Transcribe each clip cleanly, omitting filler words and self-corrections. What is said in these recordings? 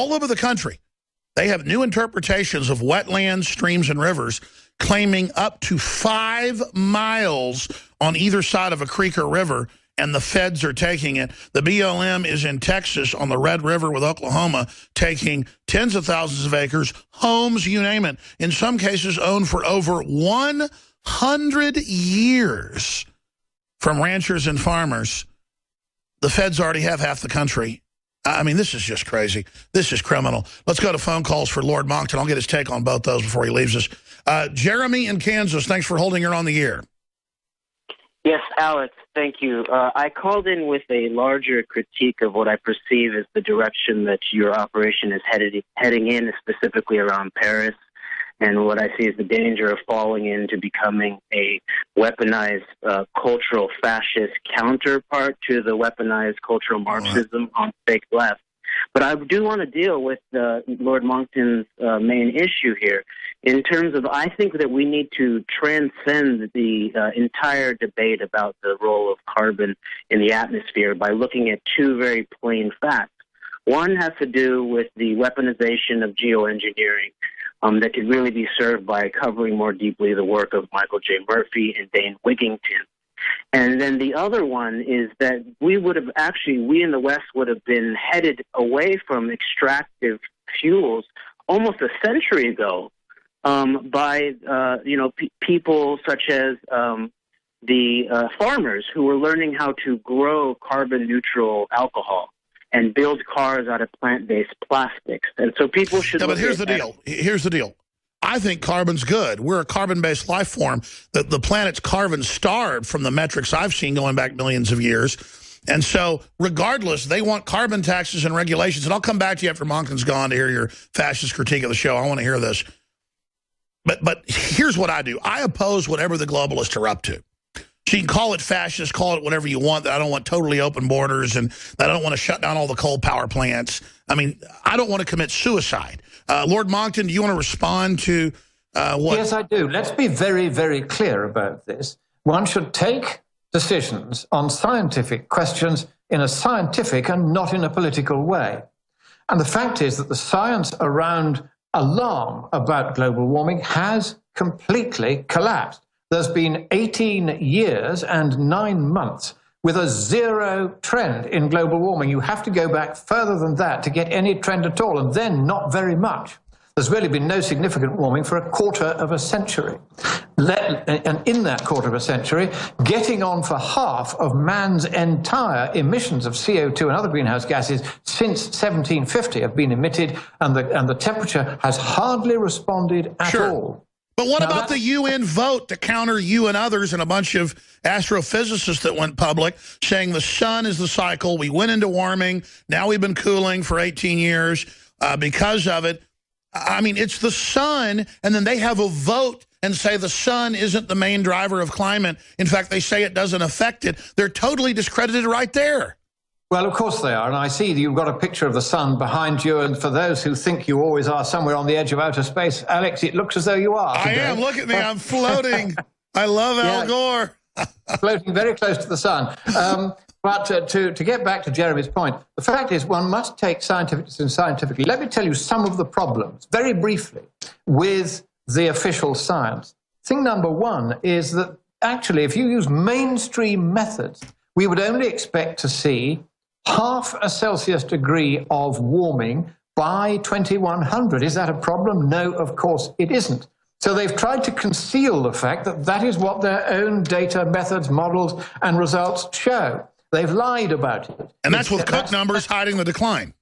all over the country. They have new interpretations of wetlands, streams, and rivers, claiming up to 5 miles on either side of a creek or river, and the feds are taking it. The BLM is in Texas on the Red River with Oklahoma, taking tens of thousands of acres, homes, you name it, in some cases owned for over 100 years from ranchers and farmers. The feds already have half the country. I mean, this is just crazy. This is criminal. Let's go to phone calls for Lord Monkton. I'll get his take on both those before he leaves us. Jeremy in Kansas, thanks for holding her on the air. Yes, Alex, thank you. I called in with a larger critique of what I perceive as the direction that your operation is heading in, specifically around Paris, and what I see is the danger of falling into becoming a weaponized cultural fascist counterpart to the weaponized cultural Marxism on the fake left. But I do want to deal with Lord Monkton's main issue here in terms of I think that we need to transcend the entire debate about the role of carbon in the atmosphere by looking at two very plain facts. One has to do with the weaponization of geoengineering that could really be served by covering more deeply the work of Michael J. Murphy and Dane Wigington. And then the other one is that we in the West would have been headed away from extractive fuels almost a century ago by people such as the farmers who were learning how to grow carbon neutral alcohol and build cars out of plant-based plastics. And so people should... Yeah, but here's the deal. Here's the deal. I think carbon's good. We're a carbon-based life form. The planet's carbon starved from the metrics I've seen going back millions of years. And so, regardless, they want carbon taxes and regulations. And I'll come back to you after Monkton's gone to hear your fascist critique of the show. I want to hear this. But here's what I do. I oppose whatever the globalists are up to. So you can call it fascist, call it whatever you want, that I don't want totally open borders and that I don't want to shut down all the coal power plants. I mean, I don't want to commit suicide. Lord Monkton, do you want to respond to what... Yes, I do. Let's be very, very clear about this. One should take decisions on scientific questions in a scientific and not in a political way. And the fact is that the science around alarm about global warming has completely collapsed. There's been 18 years and 9 months with a zero trend in global warming. You have to go back further than that to get any trend at all, and then not very much. There's really been no significant warming for a quarter of a century. And in that quarter of a century, getting on for half of man's entire emissions of CO2 and other greenhouse gases since 1750 have been emitted, and the temperature has hardly responded at all. But what about the UN vote to counter you and others and a bunch of astrophysicists that went public saying the sun is the cycle, we went into warming, now we've been cooling for 18 years because of it. I mean, it's the sun, and then they have a vote and say the sun isn't the main driver of climate. In fact, they say it doesn't affect it. They're totally discredited right there. Well, of course they are, and I see that you've got a picture of the sun behind you, and for those who think you always are somewhere on the edge of outer space, Alex, it looks as though you are today. I am. Look at me. I'm floating. I love Al Gore. Floating very close to the sun. But to get back to Jeremy's point, the fact is one must take scientifically. Let me tell you some of the problems, very briefly, with the official science. Thing number one is that actually if you use mainstream methods, we would only expect to see half a Celsius degree of warming by 2100. Is that a problem? No, of course it isn't. So they've tried to conceal the fact that that is what their own data, methods, models, and results show. They've lied about it. And that's with Cook numbers hiding the decline.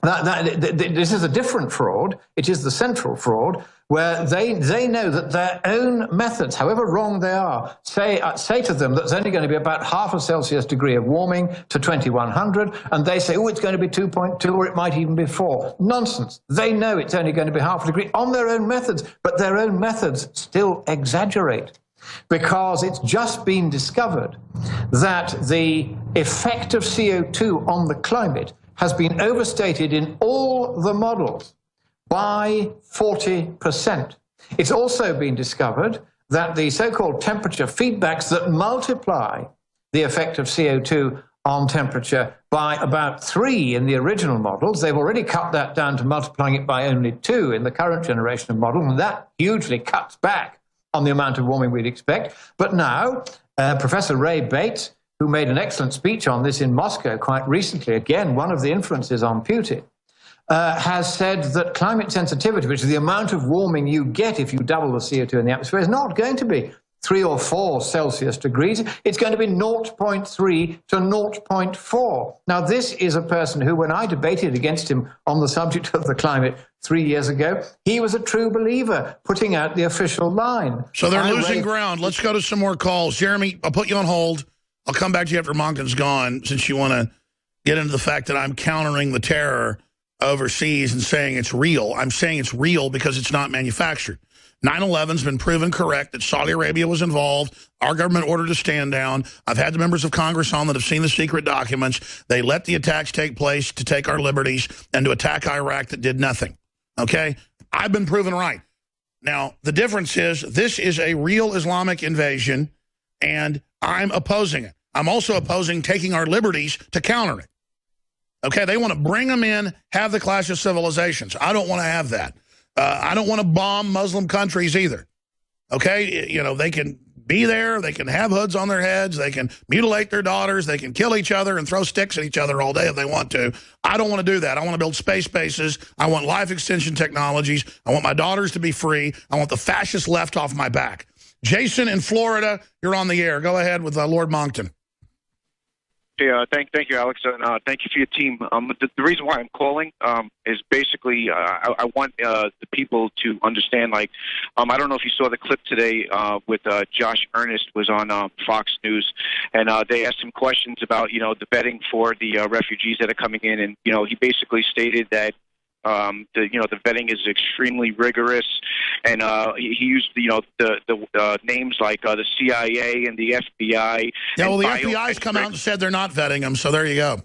This is a different fraud. It is the central fraud, where they know that their own methods, however wrong they are, say to them that it's only going to be about half a Celsius degree of warming to 2100, and they say, oh, it's going to be 2.2, or it might even be 4. Nonsense. They know it's only going to be half a degree on their own methods, but their own methods still exaggerate, because it's just been discovered that the effect of CO2 on the climate has been overstated in all the models by 40%. It's also been discovered that the so-called temperature feedbacks that multiply the effect of CO2 on temperature by about 3 in the original models. They've already cut that down to multiplying it by only 2 in the current generation of models, and that hugely cuts back on the amount of warming we'd expect. But now, Professor Ray Bates, who made an excellent speech on this in Moscow quite recently, again, one of the influences on Putin, has said that climate sensitivity, which is the amount of warming you get if you double the CO2 in the atmosphere, is not going to be 3 or 4 Celsius degrees. It's going to be 0.3 to 0.4. Now, this is a person who, when I debated against him on the subject of the climate 3 years ago, he was a true believer, putting out the official line. So they're losing ground. Let's go to some more calls. Jeremy, I'll put you on hold. I'll come back to you after Monkton's gone, since you want to get into the fact that I'm countering the terror overseas and saying it's real. I'm saying it's real because it's not manufactured. 9/11's been proven correct that Saudi Arabia was involved. Our government ordered to stand down. I've had the members of Congress on that have seen the secret documents. They let the attacks take place to take our liberties and to attack Iraq that did nothing. Okay? I've been proven right. Now, the difference is this is a real Islamic invasion, and I'm opposing it. I'm also opposing taking our liberties to counter it. Okay? They want to bring them in, have the clash of civilizations. I don't want to have that. I don't want to bomb Muslim countries either. Okay? You know, they can be there. They can have hoods on their heads. They can mutilate their daughters. They can kill each other and throw sticks at each other all day if they want to. I don't want to do that. I want to build space bases. I want life extension technologies. I want my daughters to be free. I want the fascist left off my back. Jason in Florida, you're on the air. Go ahead with Lord Monkton. Yeah, thank you, Alex, and thank you for your team. The reason why I'm calling is basically I want the people to understand. Like, I don't know if you saw the clip today with Josh Earnest was on Fox News, and they asked him questions about the vetting for the refugees that are coming in, and he basically stated that the vetting is extremely rigorous, and he used the names like the CIA and the FBI. Yeah, well, the FBI's come out and said they're not vetting them, so there you go.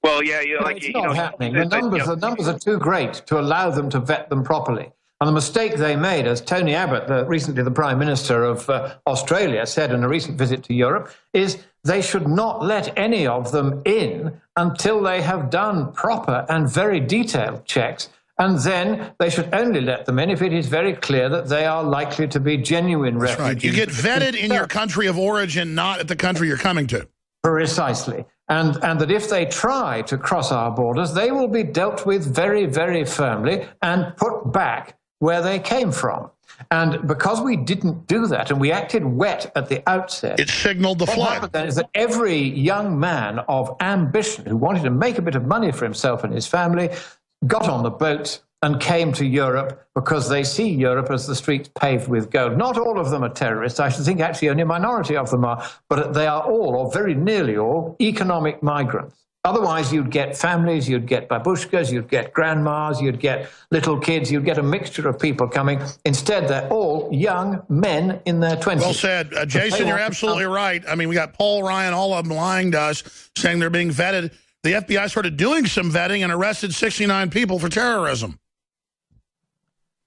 Well, yeah, like it's not happening. The numbers are too great to allow them to vet them properly. And the mistake they made, as Tony Abbott, recently the Prime Minister of Australia, said in a recent visit to Europe, is they should not let any of them in until they have done proper and very detailed checks. And then they should only let them in if it is very clear that they are likely to be genuine refugees. Right. You get vetted in your country of origin, not at the country you're coming to. Precisely. And that if they try to cross our borders, they will be dealt with very, very firmly and put back where they came from. And because we didn't do that and we acted wet at the outset, it signaled the flood. What happened then is that every young man of ambition who wanted to make a bit of money for himself and his family got on the boat and came to Europe because they see Europe as the streets paved with gold. Not all of them are terrorists. I should think actually only a minority of them are, but they are all, or very nearly all, economic migrants. Otherwise, you'd get families, you'd get babushkas, you'd get grandmas, you'd get little kids, you'd get a mixture of people coming. Instead, they're all young men in their 20s. Well said. Jason, you're absolutely right. I mean, we got Paul Ryan, all of them lying to us, saying they're being vetted. The FBI started doing some vetting and arrested 69 people for terrorism.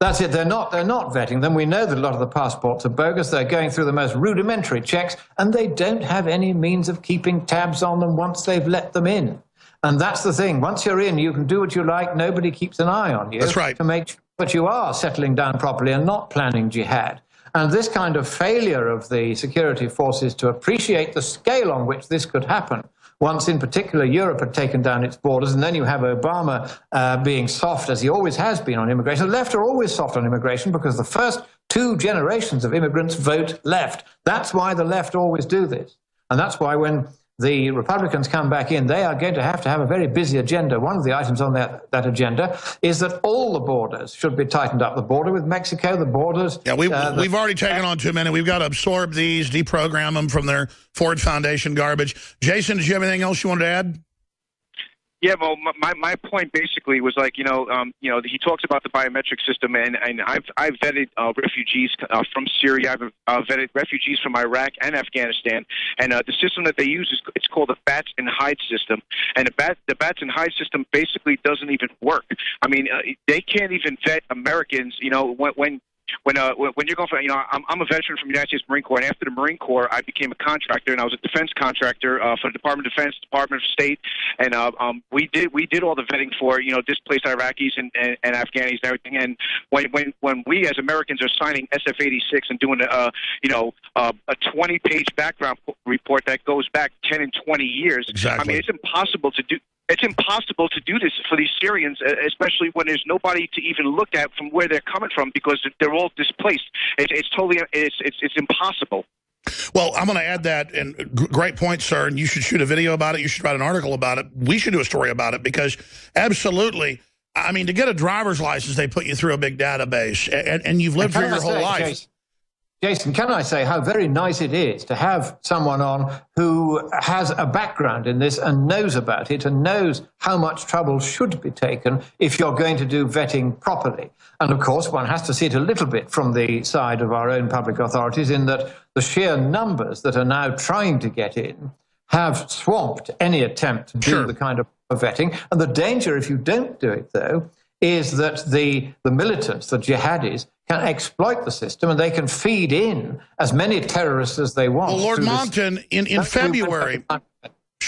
That's it. They're not vetting them. We know that a lot of the passports are bogus. They're going through the most rudimentary checks, and they don't have any means of keeping tabs on them once they've let them in. And that's the thing. Once you're in, you can do what you like. Nobody keeps an eye on you. That's right. To make sure that you are settling down properly and not planning jihad. And this kind of failure of the security forces to appreciate the scale on which this could happen, once in particular Europe had taken down its borders, and then you have Obama being soft, as he always has been on immigration. The left are always soft on immigration because the first 2 generations of immigrants vote left. That's why the left always do this. And that's why when the Republicans come back in, they are going to have a very busy agenda. One of the items on that agenda is that all the borders should be tightened up. The border with Mexico, the borders... Yeah, we've already taken on too many. We've got to absorb these, deprogram them from their Ford Foundation garbage. Jason, did you have anything else you wanted to add? Yeah, well, my point basically was like, he talks about the biometric system, and I've vetted refugees from Syria. I've vetted refugees from Iraq and Afghanistan, and the system that they use it's called the bats and hide system, and the bats and hide system basically doesn't even work. I mean, they can't even vet Americans. When when you're going for, I'm a veteran from the United States Marine Corps, and after the Marine Corps, I became a contractor, and I was a defense contractor for the Department of Defense, Department of State, and we did all the vetting for displaced Iraqis and Afghanis and everything. And when we as Americans are signing SF-86 and doing a 20-page background report that goes back 10 and 20 years, exactly. I mean, it's impossible to do. It's impossible to do this for these Syrians, especially when there's nobody to even look at from where they're coming from because they're all displaced. It's impossible. Well, I'm going to add that, and great point, sir, and you should shoot a video about it. You should write an article about it. We should do a story about it because absolutely, I mean, to get a driver's license, they put you through a big database, and you've lived here your whole life. Jason, can I say how very nice it is to have someone on who has a background in this and knows about it and knows how much trouble should be taken if you're going to do vetting properly. And of course, one has to see it a little bit from the side of our own public authorities in that the sheer numbers that are now trying to get in have swamped any attempt to do the kind of vetting. And the danger, if you don't do it, though, is that the militants, the jihadis, can exploit the system and they can feed in as many terrorists as they want. Well, Lord Monkton, in February,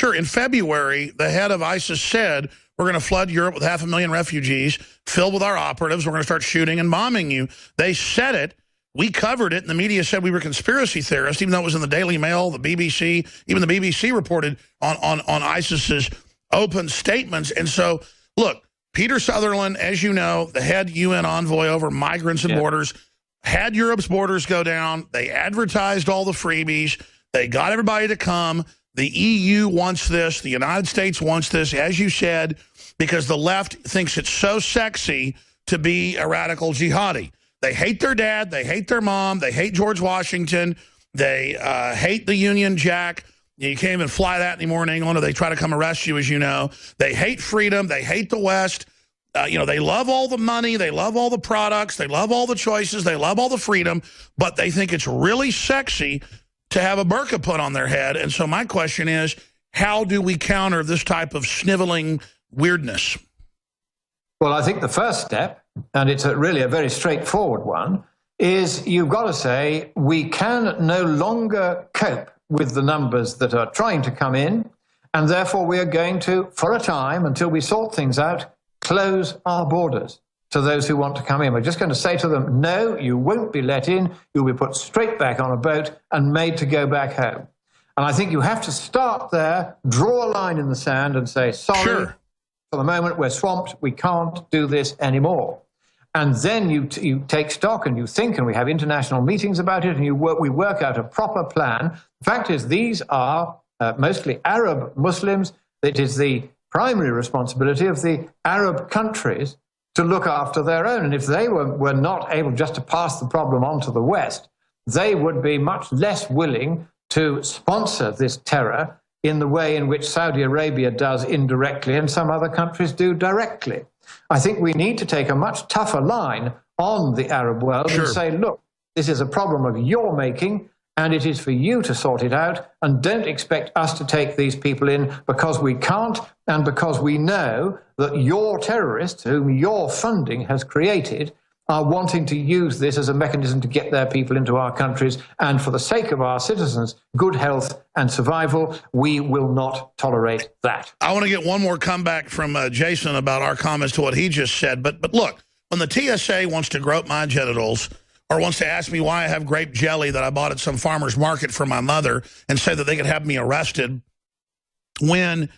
in February, the head of ISIS said, we're going to flood Europe with 500,000 refugees, filled with our operatives. We're going to start shooting and bombing you. They said it. We covered it, and the media said we were conspiracy theorists, even though it was in the Daily Mail, the BBC, even the BBC reported on ISIS's open statements. And so, look, Peter Sutherland, as you know, the head UN envoy over migrants and borders, had Europe's borders go down. They advertised all the freebies. They got everybody to come. The EU wants this. The United States wants this, as you said, because the left thinks it's so sexy to be a radical jihadi. They hate their dad. They hate their mom. They hate George Washington. They hate the Union Jack. You can't even fly that anymore in England, or they try to come arrest you, as you know. They hate freedom. They hate the West. They love all the money. They love all the products. They love all the choices. They love all the freedom. But they think it's really sexy to have a burqa put on their head. And so my question is, how do we counter this type of sniveling weirdness? Well, I think the first step, and it's really a very straightforward one, is you've got to say we can no longer cope with the numbers that are trying to come in, and therefore we are going to, for a time, until we sort things out, close our borders to those who want to come in. We're just going to say to them, no, you won't be let in. You'll be put straight back on a boat and made to go back home. And I think you have to start there, draw a line in the sand and say, sorry, for the moment we're swamped. We can't do this anymore. And then you take stock and you think, and we have international meetings about it, and we work out a proper plan. The fact is, these are mostly Arab Muslims. It is the primary responsibility of the Arab countries to look after their own. And if they were not able just to pass the problem on to the West, they would be much less willing to sponsor this terror in the way in which Saudi Arabia does indirectly and some other countries do directly. I think we need to take a much tougher line on the Arab world and say, look, this is a problem of your making, and it is for you to sort it out, and don't expect us to take these people in because we can't and because we know that your terrorists, whom your funding has created, are wanting to use this as a mechanism to get their people into our countries. And for the sake of our citizens' good health and survival, we will not tolerate that. I want to get one more comeback from Jason about our comments to what he just said. But look, when the TSA wants to grope my genitals or wants to ask me why I have grape jelly that I bought at some farmer's market for my mother and say that they could have me arrested, when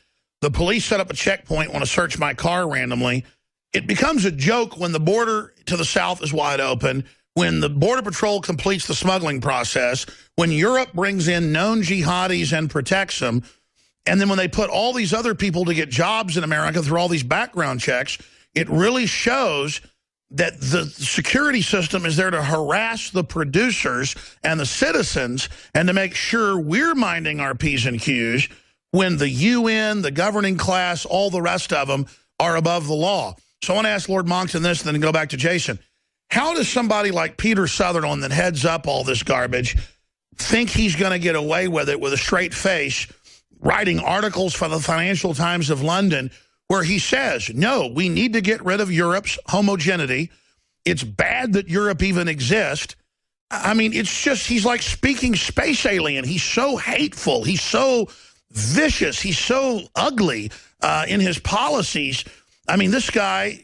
the police set up a checkpoint, want to search my car randomly, it becomes a joke when the border to the south is wide open, when the Border Patrol completes the smuggling process, when Europe brings in known jihadis and protects them, and then when they put all these other people to get jobs in America through all these background checks, it really shows that the security system is there to harass the producers and the citizens and to make sure we're minding our P's and Q's when the UN, the governing class, all the rest of them are above the law. So I want to ask Lord Monkton this and then go back to Jason. How does somebody like Peter Sutherland that heads up all this garbage think he's going to get away with it with a straight face, writing articles for the Financial Times of London where he says, no, we need to get rid of Europe's homogeneity. It's bad that Europe even exists. I mean, it's just, he's like speaking space alien. He's so hateful. He's so vicious. He's so ugly in his policies. I mean, this guy,